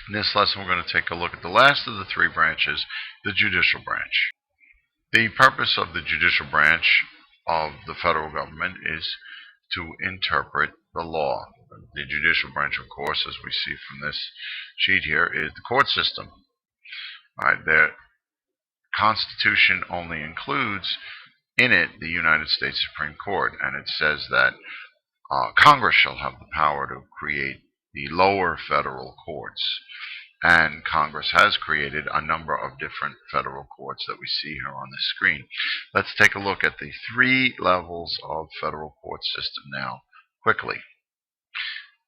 In this lesson, we're going to take a look at the last of the three branches, the judicial branch. The purpose of the judicial branch of the federal government is to interpret the law. The judicial branch, of course, as we see from this sheet here, is the court system. All right, the Constitution only includes in it the United States Supreme Court, and it says that Congress shall have the power to create the lower federal courts. And Congress has created a number of different federal courts that we see here on the screen. Let's take a look at the three levels of federal court system now quickly.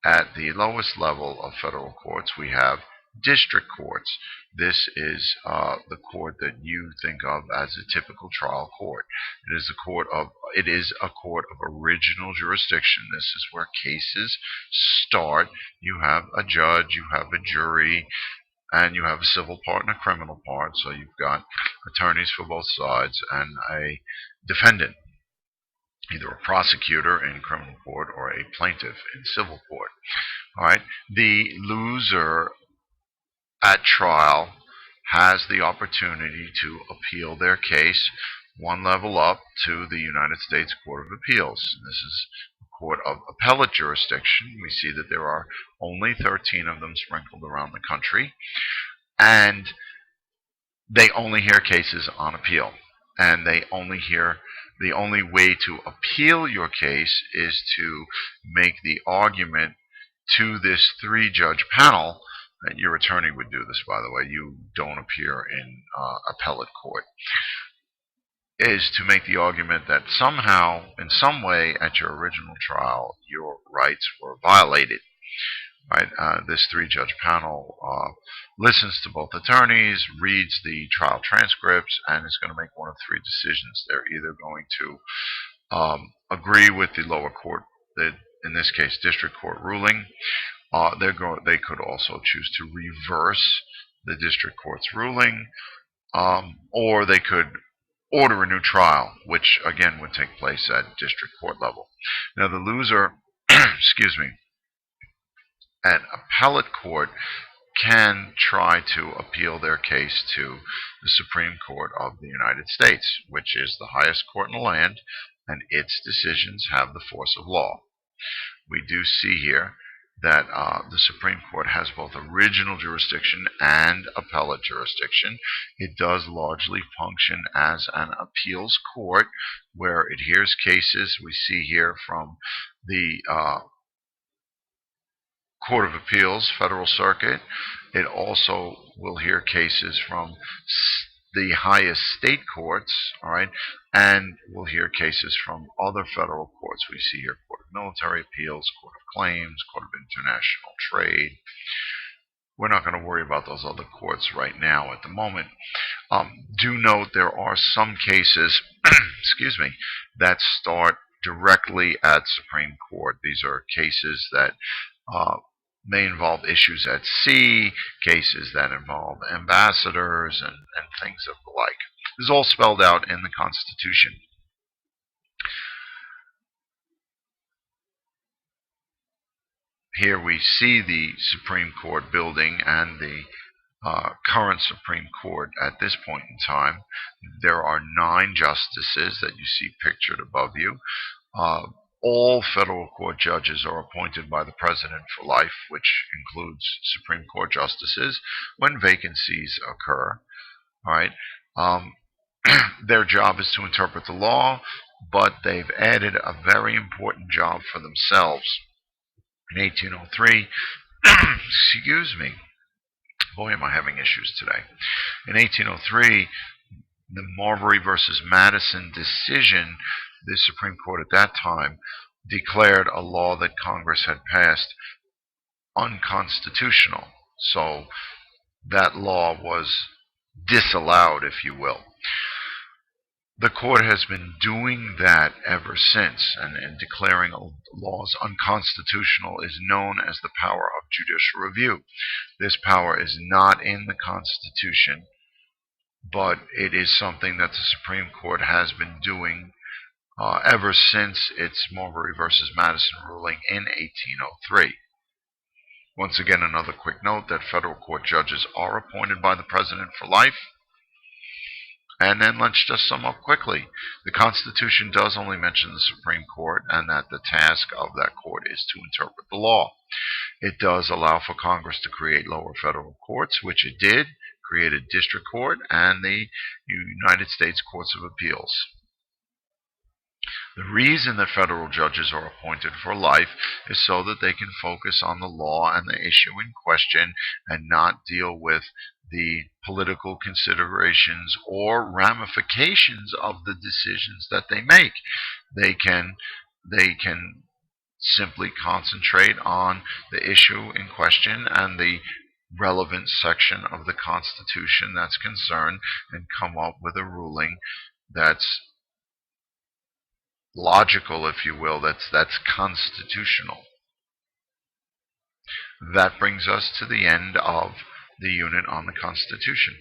At the lowest level of federal courts, we have district courts. This is the court that you think of as a typical trial court. It is a court of original jurisdiction. This is where cases start. You have a judge, you have a jury, and you have a civil part and a criminal part. So you've got attorneys for both sides and a defendant, either a prosecutor in criminal court or a plaintiff in civil court. All right. The loser at trial has the opportunity to appeal their case one level up to the United States Court of Appeals. This is a court of appellate jurisdiction. We see that there are only 13 of them sprinkled around the country, and they only hear cases on appeal. And the only way to appeal your case is to make the argument to this three-judge panel. And your attorney would do this, by the way. You don't appear in appellate court. Is to make the argument that somehow, in some way, at your original trial, your rights were violated. Right? This three-judge panel listens to both attorneys, reads the trial transcripts, and is going to make one of three decisions. They're either going to agree with the lower court, in this case, district court ruling. They could also choose to reverse the district court's ruling, or they could order a new trial, which again would take place at district court level. Now, the loser, excuse me, at appellate court can try to appeal their case to the Supreme Court of the United States, which is the highest court in the land, and its decisions have the force of law. We do see here that the Supreme Court has both original jurisdiction and appellate jurisdiction. It does largely function as an appeals court where it hears cases. We see here from the Court of Appeals, Federal Circuit. It also will hear cases from the highest state courts, all right, and we'll hear cases from other federal courts. We see here Court of Military Appeals, Court of Claims, Court of International Trade. We're not going to worry about those other courts right now at the moment. Do note there are some cases, excuse me, that start directly at Supreme Court. These are cases that may involve issues at sea, cases that involve ambassadors, and things of the like. This is all spelled out in the Constitution. Here we see the Supreme Court building and the current Supreme Court at this point in time. There are 9 justices that you see pictured above you. All federal court judges are appointed by the president for life, which includes Supreme Court justices when vacancies occur. All right. Their job is to interpret the law, but they've added a very important job for themselves. In 1803, excuse me, boy am I having issues today. In 1803, the Marbury versus Madison decision, the Supreme Court at that time declared a law that Congress had passed unconstitutional. So that law was disallowed, if you will. The court has been doing that ever since, and declaring laws unconstitutional is known as the power of judicial review. This power is not in the Constitution, but it is something that the Supreme Court has been doing ever since its Marbury versus Madison ruling in 1803. Once again, another quick note that federal court judges are appointed by the president for life. And then let's just sum up quickly. The Constitution does only mention the Supreme Court, and that the task of that court is to interpret the law. It does allow for Congress to create lower federal courts, which it did, create a district court, and the United States Courts of Appeals. The reason that federal judges are appointed for life is so that they can focus on the law and the issue in question and not deal with the political considerations or ramifications of the decisions that they make. They can simply concentrate on the issue in question and the relevant section of the Constitution that's concerned and come up with a ruling that's logical, if you will, that's constitutional. That brings us to the end of the unit on the Constitution.